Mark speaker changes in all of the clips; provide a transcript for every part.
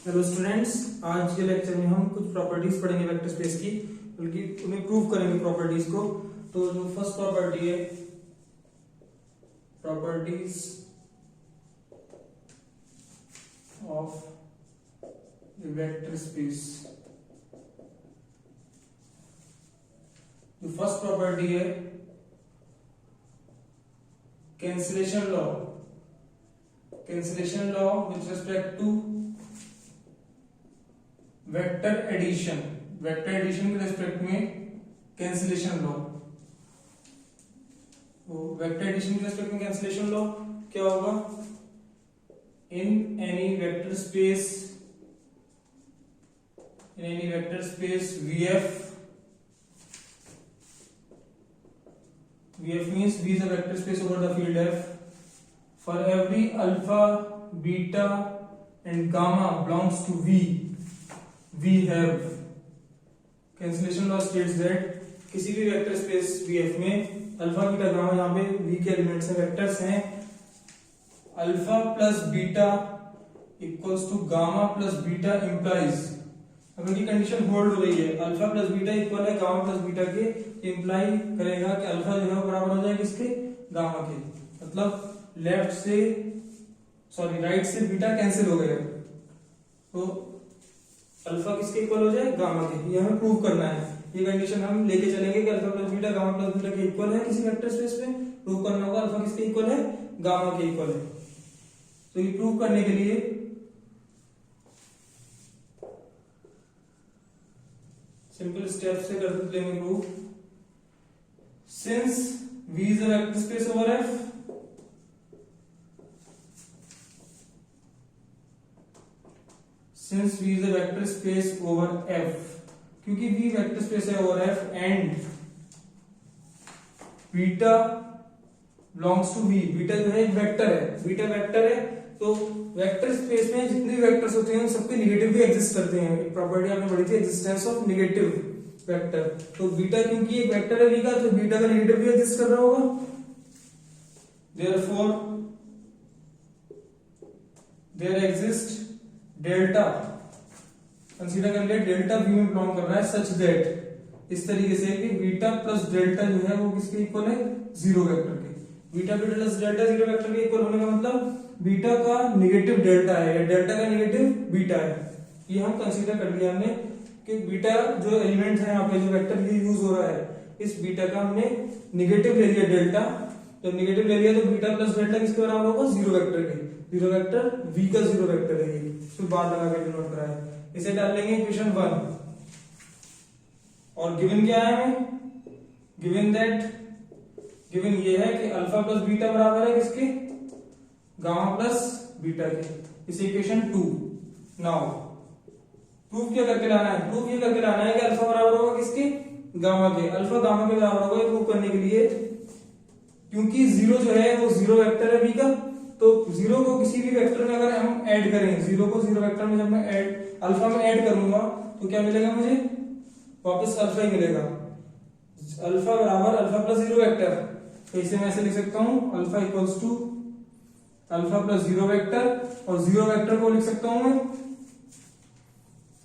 Speaker 1: Hello students, आज के lecture में हम कुछ प्रॉपर्टीज पढ़ेंगे वेक्टर स्पेस की, बल्कि उन्हें प्रूव करेंगे प्रॉपर्टीज को। तो जो फर्स्ट प्रॉपर्टी है, प्रॉपर्टीज ऑफ वेक्टर स्पेस। जो फर्स्ट प्रॉपर्टी है cancellation law. Cancellation law with respect to vector addition. Vector addition के रेस्पेक्ट में कैंसिलेशन लॉ। तो वेक्टर एडिशन के रेस्पेक्ट में कैंसिलेशन लॉ क्या होगा? In any vector space, in any vector space VF, VF means V is a vector space over the field F. For every alpha, beta and gamma belongs to V, we have cancellation law states that किसी भी vector space VF में alpha beta gamma, यहाँ पे V के elements हैं, vectors हैं। Alpha plus beta equals to gamma plus beta implies, अगर ये कंडीशन होल्ड हो रही है, अल्फा प्लस बीटा इक्वल है गामा प्लस बीटा के, इंप्लाई करेगा कि अल्फा जो है वो बराबर हो जाए किसके? गामा के। मतलब लेफ्ट से राइट से बीटा कैंसिल हो गया, तो अल्फा किसके इक्वल हो जाए? गामा के। ये हमें प्रूव करना है। ये कंडीशन हम लेके चलेंगे कि alpha plus beta gamma plus beta के इक्वल है किसी वेक्टर स्पेस में। प्रूव करना होगा अल्फा किसके इक्वल है? गामा के इक्वल है। तो ये प्रूव करने के लिए सिंपल स्टेप से कर लेंगे prove. Since V is a vector space over F, since V is a vector space over F, क्योंकि V वेक्टर स्पेस है over F and beta belongs to V, beta जो है एक वेक्टर है, beta vector है, तो vector space में जितने भी वेक्टर्स होते हैं सबके नेगेटिव भी एग्जिस्ट करते हैं। एक प्रॉपर्टी आपने पढ़ी थी, एग्जिस्टेंस ऑफ नेगेटिव वेक्टर। तो बीटा क्योंकि एक वेक्टर है V का, तो बीटा का नेगेटिव भी एग्जिस्ट कर रहा होगा। Therefore there exists delta, consider कर लिया डेल्टा V में बिलोंग कर रहा है, सच दैट, इस तरीके से कि बीटा प्लस डेल्टा जो है वो किसके इक्वल है? जीरो वेक्टर के। Beta plus delta zero vector के इक्वल होने का मतलब बीटा का नेगेटिव डेल्टा है या डेल्टा का नेगेटिव बीटा है। ये हम कंसीडर कर लिया हमने कि बीटा जो एलिमेंट है यहाँ पे, जो वेक्टर ये यूज हो रहा है, इस बीटा का हमने नेगेटिव ले लिया डेल्टा। तो नेगेटिव ले लिया तो बीटा प्लस डेल्टा किसके बराबर होगा? जीरो वेक्टर के। जीरो वेक्टर V का जीरो वेक्टर है ये, इसको बार लगा के डिनोट करा है। इसे डाल लेंगे इक्वेशन 1। और गिवन क्या है हमें? गिवन ये है कि अल्फा प्लस बीटा बराबर है किसके? गामा प्लस बीटा के। इसे इक्वेशन 2। नाउ प्रूफ क्या करके लाना है? प्रूफ ये करके लाना है कि अल्फा बराबर होगा किसके? गामा के। अल्फा गामा के बराबर होगा, प्रूफ करने के लिए क्योंकि जीरो जो है वो जीरो वेक्टर है V का, तो जीरो को किसी भी वेक्टर में अगर हम ऐड करें, जीरो को जीरो वेक्टर में जब मैं ऐड अल्फा में ऐड करूंगा तो क्या मिलेगा मुझे? वापस अल्फा ही मिलेगा। अल्फा बराबर अल्फा प्लस जीरो वेक्टर, तो इसे मैं ऐसे लिख सकता हूं, alpha equals to alpha plus zero vector, और जीरो वेक्टर को लिख सकता हूं मैं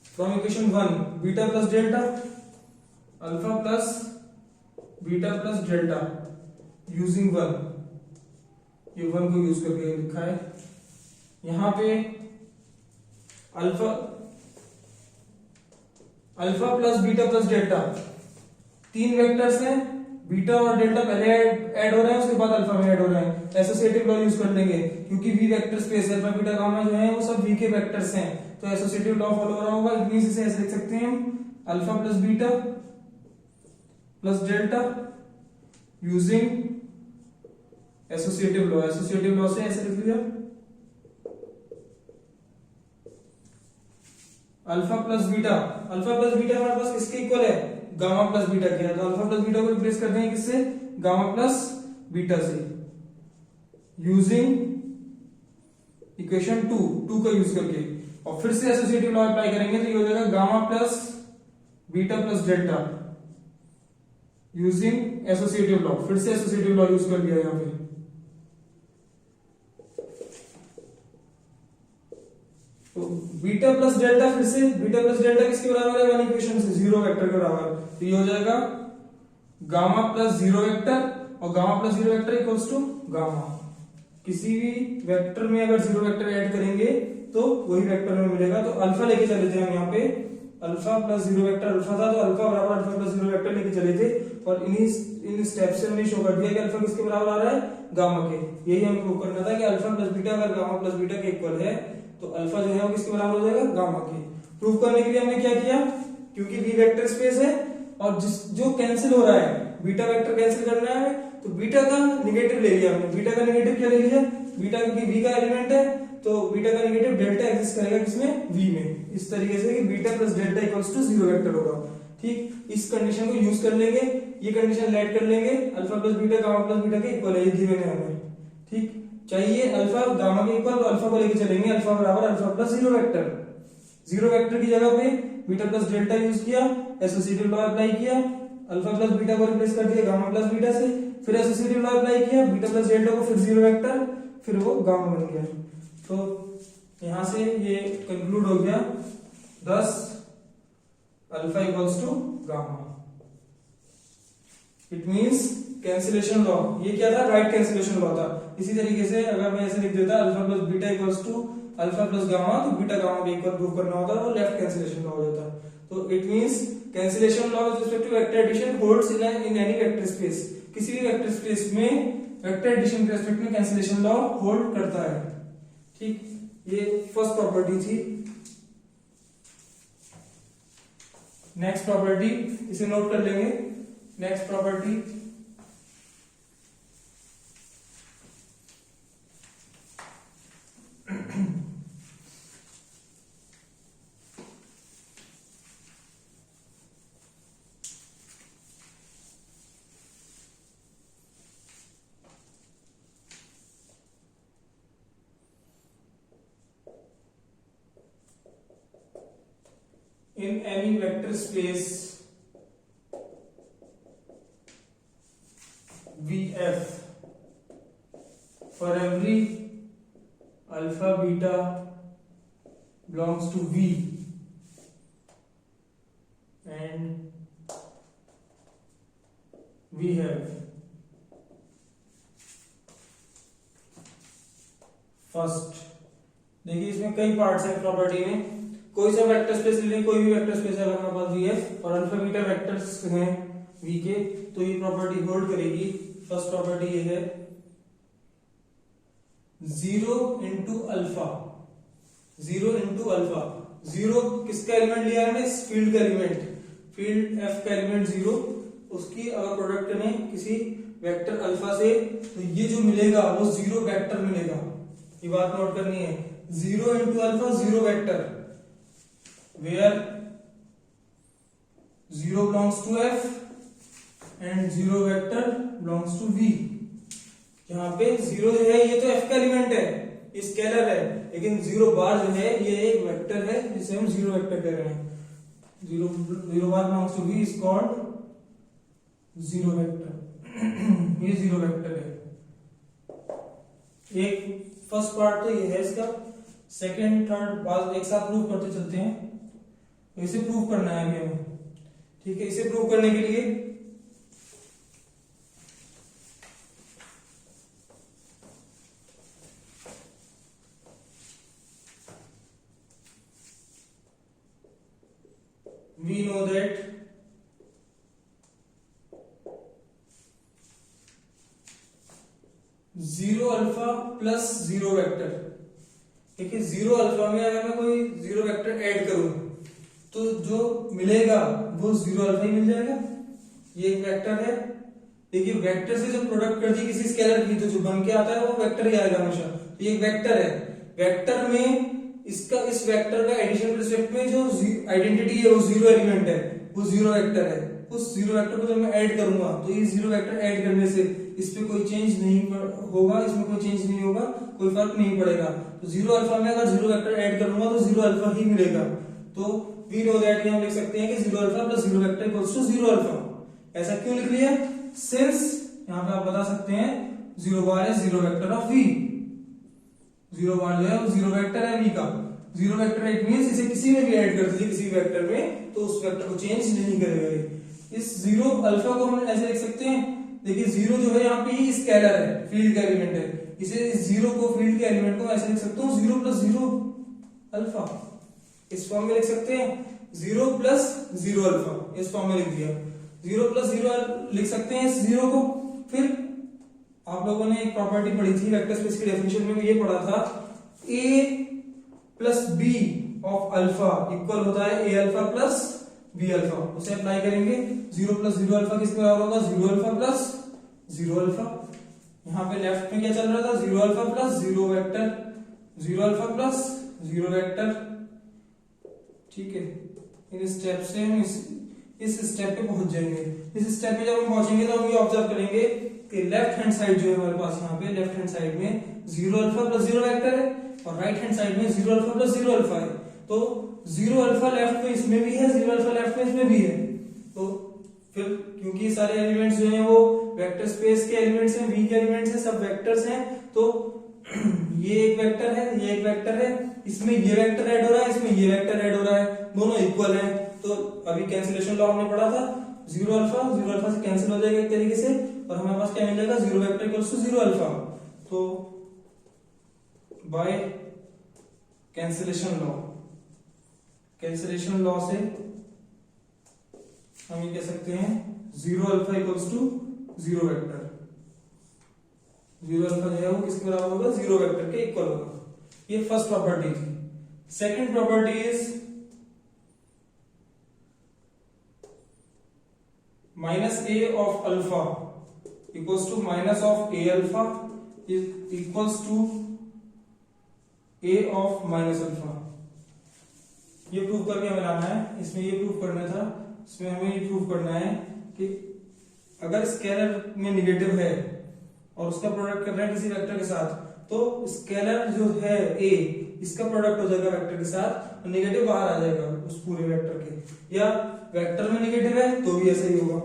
Speaker 1: from equation 1, beta plus delta, alpha plus beta plus delta using 1। ये 1 को यूज करके लिखा है। यहां पे alpha plus beta plus delta, तीन वेक्टर्स हैं, बीटा और डेल्टा पहले ऐड हो रहे हैं, उसके बाद अल्फा में ऐड हो रहे हैं। एसोसिएटिव लॉ यूज कर लेंगे क्योंकि V vector space alpha beta gamma जो है वो सब V के वेक्टर्स हैं, तो एसोसिएटिव लॉ फॉलो हो रहा होगा। इट मींस इसे ऐसे लिख सकते हैं हम, alpha plus beta plus delta using associative law. Associative law से ऐसे लिख लिया, अल्फा प्लस बीटा हमारे पास किसके इक्वल है? गामा प्लस बीटा के। तो अल्फा प्लस बीटा को रिप्लेस कर देंगे किससे? गामा प्लस बीटा से, यूजिंग इक्वेशन 2 का यूज करके। और फिर से एसोसिएटिव लॉ अप्लाई करेंगे तो ये हो जाएगा gamma plus beta plus delta using associative law. फिर से एसोसिएटिव लॉ यूज कर लिया यहां पे। तो बीटा प्लस डेल्टा, फिर से बीटा प्लस डेल्टा किसके बराबर है, वन इक्वेशन से, जीरो वेक्टर के बराबर। तो ये हो जाएगा गामा प्लस जीरो वेक्टर, और gamma plus zero vector equals to gamma. किसी भी वेक्टर में अगर जीरो वेक्टर ऐड करेंगे तो वही वेक्टर में मिलेगा। तो अल्फा लेके चले थे हम यहाँ पे, alpha plus zero vector alpha था, तो अल्फा बराबर अल्फा प्लस जीरो वेक्टर लेके चले थे, और इन स्टेप से हमने शो कर दिया कि अल्फा किसके बराबर आ रहा है, गामा के। यही हमें प्रूव करना था कि अल्फा प्लस बीटा अगर गामा प्लस बीटा के इक्वल है तो अल्फा जो है वो किसके बराबर हो जाएगा, गामा के। प्रूव करने के लिए हमने क्या किया, क्योंकि वी वेक्टर स्पेस है और जो कैंसिल हो रहा है, बीटा वेक्टर कैंसिल करना है, तो बीटा का निगेटिव ले लिया हमने। बीटा का निगेटिव क्या ले लिया, बीटा क्योंकि वी का एलिमेंट है तो बीटा का निगेटिव डेल्टा एग्जिस्ट करेगा किसमें, वी में, इस तरीके से कि beta plus delta equals to zero vector होगा। ठीक, इस कंडीशन को यूज कर लेंगे, ये कंडीशन लेट कर लेंगे, alpha plus beta gamma plus beta के इक्वल है, ये गिवन है हमें। ठीक, चाहिए अल्फा गामा के इक्वल, तो अल्फा को लेके चलेंगे, अल्फा बराबर alpha plus zero vector. Zero vector की जगह पे बीटा प्लस डेल्टा यूज किया, एसोसिएटिव लॉ अप्लाई किया, अल्फा प्लस बीटा को रिप्लेस कर दिया गामा प्लस बीटा से, फिर एसोसिएटिव लॉ अप्लाई किया, बीटा प्लस डेल्टा को, फिर जीरो वेक्टर, फिर वो गामा बन गया। तो यहां से ये कंक्लूड हो गया, thus alpha equals to gamma. It means cancellation law, ये क्या था, राइट कैंसिलेशन लॉ था। इसी तरीके से अगर मैं ऐसे लिख देता alpha plus beta equals to alpha plus gamma, तो बीटा गामा के इक्वल प्रूव करना होता है, वो लेफ्ट कैंसिलेशन लॉ हो जाता। तो it means cancellation law with respect to vector addition holds in any vector space. किसी भी वेक्टर स्पेस में वेक्टर एडिशन के रिस्पेक्ट में कैंसिलेशन लॉ होल्ड करता है। ठीक, ये फर्स्ट प्रॉपर्टी थी। नेक्स्ट प्रॉपर्टी, इसे नोट कर लेंगे। Next property, in any vector space VF, for every alpha beta belongs to V and we have first, देखिए इसमें कई पार्ट्स हैं प्रॉपर्टी में। कोई सा वेक्टर स्पेस ले लें, कोई भी वेक्टर स्पेस है अगर हमारे पास VF और अल्फा बीटा वेक्टर्स हैं V के, तो ये प्रॉपर्टी होल्ड करेगी। फर्स्ट प्रॉपर्टी ये है, zero into alpha, zero into alpha. Zero किसका एलिमेंट लिया है, फील्ड का एलिमेंट, फील्ड F का एलिमेंट जीरो, उसकी अगर प्रोडक्ट करें किसी वेक्टर अल्फा से, तो ये जो मिलेगा वो जीरो वेक्टर मिलेगा। ये बात नोट करनी है, zero into alpha zero vector, where 0 belongs to F and 0 vector belongs to V। यहाँ पे 0 जो है ये तो F का एलिमेंट है, स्केलर है, लेकिन 0 बार जो है ये एक वेक्टर है जिसे हम 0 वेक्टर कह रहे हैं। 0 बार belongs to V is called 0 vector. ये 0 वेक्टर है। एक फर्स्ट पार्ट तो ये है इसका, सेकेंड थर्ड बात एक साथ प्रूव करते चलते हैं। इसे प्रूव करना है अभी हमें, ठीक है। इसे प्रूव करने के लिए we know that zero alpha plus zero vector, ठीक है। जीरो अल्फा में अगर मैं कोई जीरो वेक्टर ऐड करूं तो जो मिलेगा वो जीरो अल्फा ही मिल जाएगा। ये एक वेक्टर है, देखिए वेक्टर से जो प्रोडक्ट कर दी किसी स्केलर की, तो जो बन के आता है वो वेक्टर ही आएगा हमेशा। तो ये एक वेक्टर है, वेक्टर में इसका इस वेक्टर का एडिशन के रिस्पेक्ट में जो आइडेंटिटी है वो जीरो एलिमेंट है, वो जीरो वेक्टर है। उस जीरो वेक्टर को जब मैं ऐड करूंगा तो ये जीरो वेक्टर ऐड करने से इस पे कोई चेंज नहीं होगा, इसमें कोई चेंज नहीं होगा, कोई फर्क नहीं पड़ेगा। तो जीरो अल्फा में अगर जीरो वेक्टर ऐड करूंगा तो जीरो अल्फा ही मिलेगा। तो वी नो दैट हम लिख सकते हैं कि zero alpha plus zero vector equals to zero alpha. ऐसा क्यों लिख लिया, सिंस यहाँ पे आप बता सकते हैं जीरो बार है zero vector of V, zero bar जो है वो जीरो वेक्टर है वी का। जीरो वेक्टर है, इट मींस इसे किसी में भी ऐड कर दीजिए किसी वेक्टर में तो उस वेक्टर को चेंज नहीं करेगा ये। इस जीरो अल्फा को हम ऐसे लिख सकते हैं, देखिए जीरो जो है यहाँ पे ये स्केलर है, फील्ड का एलिमेंट है, इसे इस जीरो को फील्ड के एलिमेंट को ऐसे लिख सकता हूँ जीरो प्लस जीरो अल्फा, इस फॉर्म में लिख सकते हैं जीरो प्लस जीरो अल्फा, इस फॉर्म में लिख दिया, जीरो प्लस जीरो लिख सकते हैं इस जीरो को। फिर आप लोगों ने एक प्रॉपर्टी पढ़ी थी वेक्टर स्पेस की डेफिनेशन में, ये पढ़ा था a plus B of alpha equal होता है a alpha plus b alpha, उसे अप्लाई करेंगे, जीरो प्लस जीरो अल्फा किसके बराबर होगा, zero alpha plus zero alpha. यहाँ पे लेफ्ट में क्या चल रहा था, zero alpha plus zero vector, zero alpha plus zero vector, ठीक है। इन स्टेप से हम इस स्टेप पे पहुंच जाएंगे। इस स्टेप पे जब हम पहुंचेंगे तो हम ये ऑब्जर्व करेंगे कि लेफ्ट हैंड साइड जो है हमारे पास यहाँ पे लेफ्ट हैंड साइड में zero alpha plus zero vector है और राइट हैंड साइड में zero alpha plus zero alpha है। तो जीरो अल्फा लेफ्ट में इसमें भी है, जीरो अल्फा लेफ्ट में इसमें भी है। तो फिर क्योंकि सारे एलिमेंट्स जो हैं वो वेक्टर स्पेस के एलिमेंट्स हैं, वी के एलिमेंट्स हैं, सब वेक्टर्स हैं, तो ये एक वेक्टर है, ये एक वेक्टर है, इसमें ये वेक्टर ऐड हो रहा है, इसमें ये वेक्टर ऐड हो रहा है, दोनों इक्वल हैं। तो अभी कैंसिलेशन लॉ हमने पढ़ा था, जीरो अल्फा से कैंसिल हो जाएगा एक तरीके से और हमारे पास क्या मिल जाएगा, zero vector equals to zero alpha. तो बाय कैंसिलेशन लॉ से हम ये कह सकते हैं zero alpha equals to zero vector, zero alpha जो है वो किसके बराबर होगा, जीरो वेक्टर के इक्वल होगा। ये फर्स्ट प्रॉपर्टी थी। Second property is minus A of alpha equals to minus of A alpha is equals to A of minus alpha. ये प्रूव करके हमें लाना है, इसमें ये प्रूव करना था, इसमें हमें ये प्रूव करना है कि अगर स्केलर में निगेटिव है और उसका प्रोडक्ट कर रहे हैं किसी वेक्टर के साथ, तो स्केलर जो है a इसका प्रोडक्ट हो जाएगा वेक्टर के साथ, निगेटिव बाहर आ जाएगा उस पूरे वेक्टर के, या वेक्टर में निगेटिव है तो भी ऐसा ही होगा।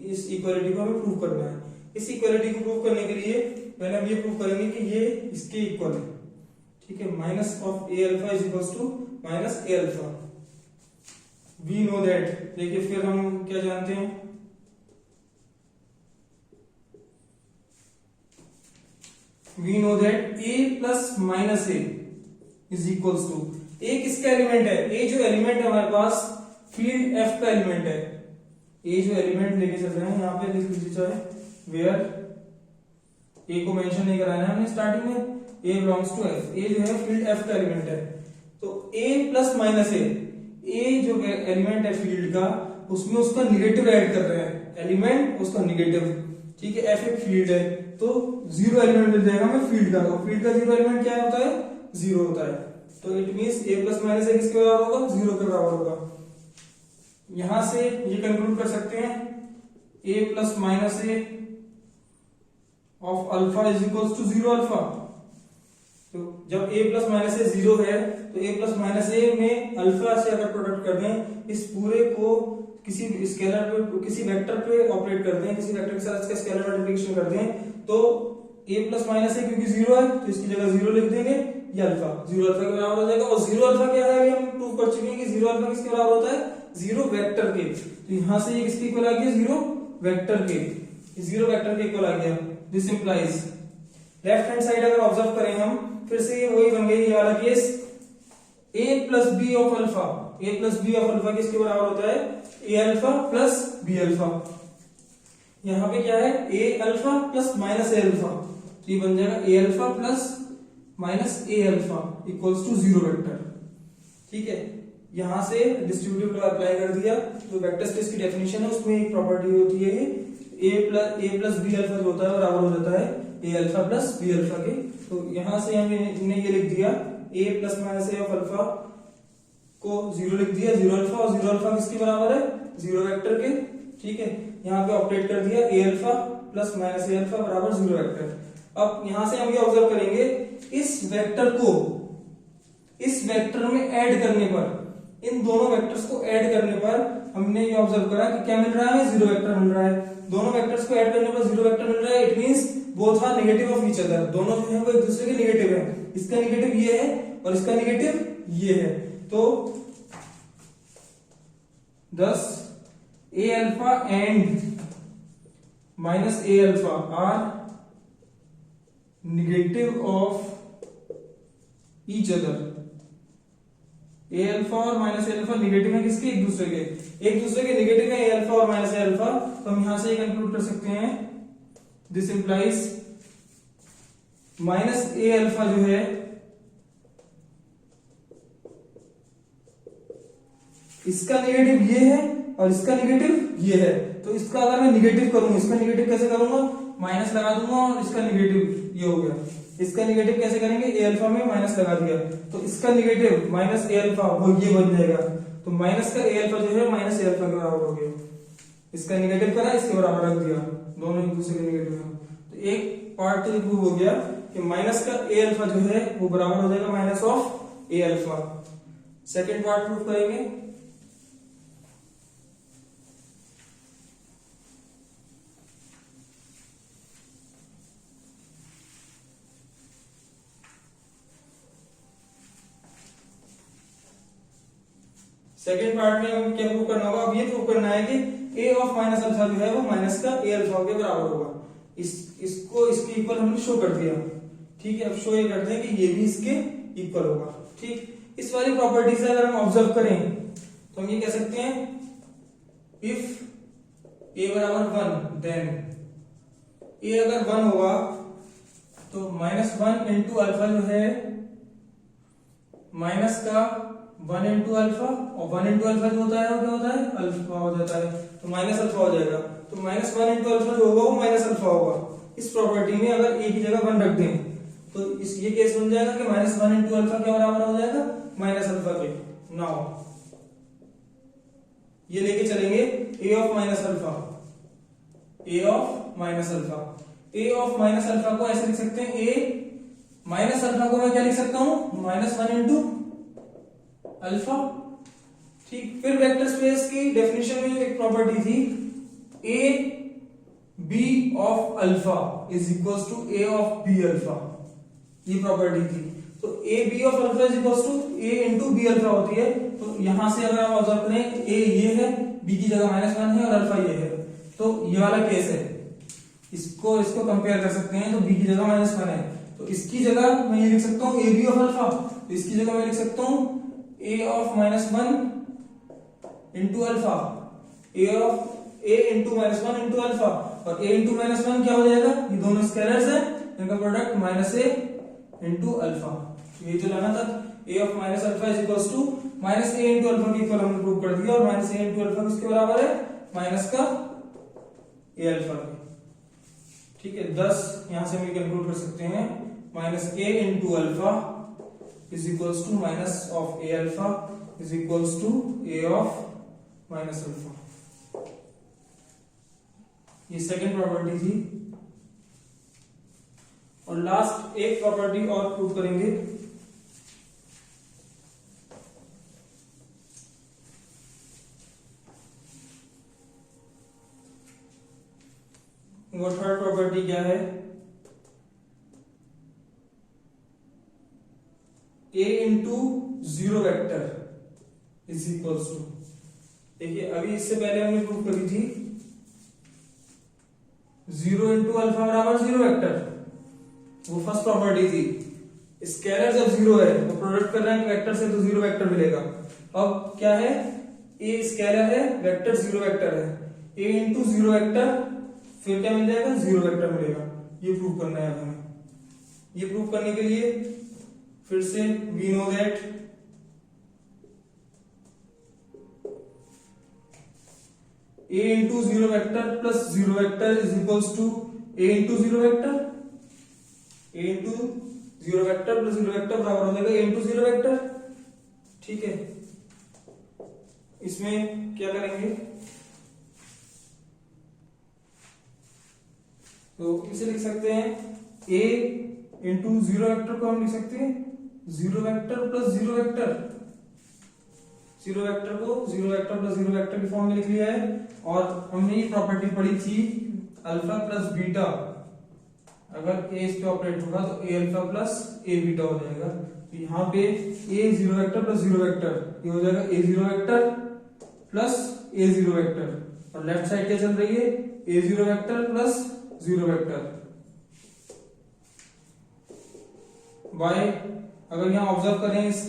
Speaker 1: इस इक्वालिटी को हमें प्रूव करना है। इस इक्वालिटी को प्रूव करने के लिए पहले हम ये प्रूव करेंगे कि ये इसके इक्वल है, ठीक है। Minus of A alpha is equals to minus a alpha. We know that, देखिए फिर हम क्या जानते हैं, we know that a plus minus a is equals to, a किसका एलिमेंट है, ए जो एलिमेंट है हमारे पास फील्ड f का एलिमेंट है। ए जो एलिमेंट लेके चल रहे हैं यहाँ पे लिख लीजिए चाहे, वेयर ए को मेंशन नहीं कराना है हमने स्टार्टिंग में, a बिलोंग्स टू f, ए जो है फील्ड f का एलिमेंट है। तो a प्लस माइनस ए जो एलिमेंट है फील्ड का उसमें उसका निगेटिव ऐड कर रहे हैं, एलिमेंट उसका निगेटिव, ठीक है। f एक फील्ड है तो जीरो एलिमेंट मिल जाएगा हमें फील्ड का, और फील्ड का जीरो एलिमेंट क्या होता है, जीरो होता है। तो it means a plus minus a किसके बराबर होगा, जीरो के बराबर होगा। यहां से ये कंक्लूड कर सकते हैं a plus minus A of alpha is equals to zero alpha. तो जब a plus minus A zero है तो a प्लस माइनस ए में अल्फा से अगर प्रोडक्ट कर दें, इस पूरे को किसी स्केलर पे किसी वेक्टर पे ऑपरेट कर दें, किसी वेक्टर के साथ इसका स्केलर मल्टीप्लिकेशन कर दें, तो a प्लस माइनस ए क्योंकि जीरो है तो इसकी जगह जीरो लिख देंगे, ये अल्फा जीरो अल्फा के बराबर हो जाएगा। और जीरो अल्फा क्या है, अभी हम प्रूव कर चुके हैं कि जीरो अल्फा किसके बराबर होता है, जीरो वेक्टर के। तो यहां से ये किसके इक्वल आ गया, जीरो वेक्टर के, जीरो वेक्टर के इक्वल आ गया। This implies left hand side अगर ऑब्जर्व करें हम, फिर से ये वही बन गई ये वाला केस, a plus B of alpha, a plus B of alpha किसके बराबर होता है, a alpha plus b alpha. यहाँ पे क्या है, a alpha plus minus a alpha, तो ये बन जाएगा a alpha plus minus a alpha equals to zero vector, ठीक है। यहां से डिस्ट्रीब्यूटिव लॉ अप्लाई कर दिया, जो वेक्टर स्पेस की डेफिनेशन है उसमें एक प्रॉपर्टी होती है a प्लस b अल्फा जो होता है बराबर हो जाता है a alpha plus b alpha के। तो यहां से हमने ये लिख दिया a plus minus a of alpha को जीरो लिख दिया, जीरो अल्फा, और जीरो अल्फा किसके बराबर है, जीरो वेक्टर के, ठीक है। यहाँ पे ऑपरेट कर दिया a alpha plus minus a alpha बराबर जीरो वेक्टर। अब यहां से हम ये ऑब्जर्व करेंगे, इस वेक्टर को इस वेक्टर में ऐड करने पर, इन दोनों वेक्टर्स को ऐड करने पर हमने ये ऑब्जर्व करा कि क्या मिल रहा है, जीरो वेक्टर मिल रहा है। दोनों वेक्टर्स को ऐड करने पर जीरो वेक्टर मिल रहा है, it means both are negative of each other, दोनों जो है वो एक दूसरे के नेगेटिव है। इसका नेगेटिव ये है और इसका नेगेटिव ये है। तो thus a alpha and minus a alpha are negative of each other। a alpha और माइनस a alpha निगेटिव है किसके? एक दूसरे के निगेटिव है a alpha और माइनस a alpha। तो हम यहां से ये कंक्लूड कर सकते हैं, this implies minus a alpha जो है इसका निगेटिव ये है और इसका निगेटिव ये है। तो इसका अगर मैं निगेटिव करूंगा, इसका निगेटिव कैसे करूंगा? माइनस लगा दूंगा और इसका निगेटिव ये हो गया। इसका निगेटिव कैसे करेंगे? ए अल्फा में माइनस लगा दिया तो इसका निगेटिव माइनस ए अल्फा वो ये बन जाएगा। तो माइनस का ए अल्फा जो है माइनस ए अल्फा के बराबर हो गया। इसका निगेटिव करा, इसके बराबर रख दिया, दोनों एक दूसरे के निगेटिव है। तो एक पार्ट तो प्रूव हो गया कि माइनस का ए अल्फा जो है वो बराबर हो जाएगा minus of A alpha. Second part prove करेंगे। सेकेंड पार्ट में हमें क्या प्रूव करना होगा? अब ये प्रूव करना है कि a ऑफ माइनस अल्फा जो है वो माइनस का a अल्फा के बराबर होगा। इसको इसके इक्वल हमने शो कर दिया, ठीक है। अब शो ये करते हैं कि ये भी इसके इक्वल होगा, ठीक। इस वाली प्रॉपर्टी से अगर हम ऑब्जर्व करें तो हम ये कह सकते हैं इफ a बराबर 1 देन a अगर 1 होगा तो माइनस 1 इंटू अल्फा जो है माइनस का 1 इंटू अल्फा, और 1 इंटू अल्फा जो होता है वो क्या होता है? अल्फा हो जाता है, तो माइनस अल्फा हो जाएगा। तो माइनस 1 इंटू अल्फा जो होगा वो माइनस अल्फा होगा। इस प्रॉपर्टी में अगर ए की जगह 1 रख दें तो इस ये केस बन जाएगा कि माइनस 1 इंटू अल्फा के बराबर हो जाएगा माइनस अल्फा के। नाउ ये लेके चलेंगे a of minus alpha, a of minus alpha. A of minus alpha को ऐसे लिख सकते हैं, ए माइनस अल्फा को मैं क्या लिख सकता हूं? माइनस 1 इंटू अल्फा, ठीक। फिर वेक्टर स्पेस की डेफिनेशन में एक प्रॉपर्टी थी A B of alpha is equal to A of B alpha, ये प्रॉपर्टी थी। तो A B of alpha is equal to A into B alpha होती है। तो यहां से अगर आप ऑब्जर्व करें ए ये है, बी की जगह माइनस 1 है और अल्फा ये है, तो ये वाला केस है। इसको कंपेयर कर सकते हैं, तो बी की जगह माइनस 1 है तो इसकी जगह मैं ये लिख सकता हूं ए बी ऑफ अल्फा, तो इसकी जगह मैं लिख सकता हूं a of minus 1 into alpha, A into minus 1 into alpha, और a इंटू माइनस 1 क्या हो जाएगा? ये दोनों स्केलर्स हैं, इनका product minus a into alpha. ये जो लाना था a of minus alpha is equal to minus a into alpha की इक्वल हमने प्रूव कर दिया, और माइनस a इंटू अल्फा किसके बराबर है? माइनस का a अल्फा के, ठीक है। 10 यहां से हम कंक्लूड कर सकते हैं minus a into alpha is equals to minus of a alpha is equals to a of minus alpha। ये सेकेंड प्रॉपर्टी थी। और लास्ट एक प्रॉपर्टी और प्रूव करेंगे, वो थर्ड प्रॉपर्टी क्या है? a into zero vector is equal to, देखिए अभी इससे पहले हमने प्रूव करी थी जीरो इंटू अल्फा बराबर जीरो वेक्टर, वो फर्स्ट प्रॉपर्टी थी। स्केलर जब जीरो है तो प्रोडक्ट कर रहे हैं वेक्टर से तो जीरो वेक्टर मिलेगा। अब क्या है? ए स्केलर है, वेक्टर जीरो वेक्टर है, ए इंटू जीरो वेक्टर फिर क्या मिल जाएगा? जीरो वेक्टर मिलेगा। ये प्रूव करना है हमें। ये प्रूव करने के लिए फिर से we know that a into zero vector plus zero vector is equals to a into zero vector, a into zero vector plus zero vector बराबर हो जाएगा a इंटू जीरो वेक्टर, ठीक है। इसमें क्या करेंगे? तो इसे लिख सकते हैं a इंटू जीरो वेक्टर को हम लिख सकते हैं zero vector plus zero vector, zero vector को zero vector plus zero vector की फॉर्म में लिख लिया है। और हमने ये प्रॉपर्टी पढ़ी थी अल्फा प्लस बीटा, अगर ए इस पे ऑपरेट होगा तो a alpha plus a beta हो जाएगा। यहाँ पे a zero vector plus zero vector, ये हो जाएगा a zero vector plus a zero vector, और लेफ्ट साइड क्या चल रही है, a zero vector plus zero vector. वाई अगर यहाँ ऑब्जर्व करें इस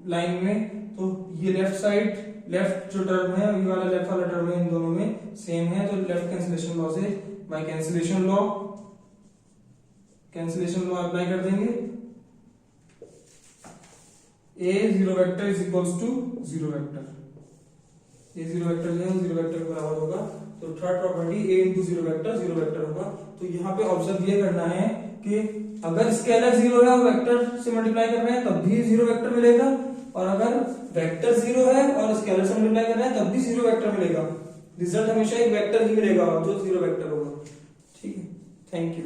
Speaker 1: लाइन में, तो ये लेफ्ट साइड, लेफ्ट जो टर्म है, ये वाला लेफ्ट वाला टर्म है, इन दोनों में सेम है, तो लेफ्ट कैंसिलेशन लॉ से, बाय कैंसिलेशन लॉ अप्लाई कर देंगे। A zero vector is equals to zero vector, a zero vector जो है जीरो वेक्टर के बराबर होगा, तो third property a into zero vector होगा। तो यहाँ पे ऑब्जर्व ये करना है कि अगर स्केलर जीरो है और वेक्टर से मल्टीप्लाई कर रहे हैं तब भी जीरो वेक्टर मिलेगा, और अगर वेक्टर जीरो है और स्केलर से मल्टीप्लाई कर रहे हैं तब भी जीरो वेक्टर मिलेगा। रिजल्ट हमेशा एक वेक्टर ही मिलेगा जो जीरो वेक्टर होगा। ठीक है, थैंक यू।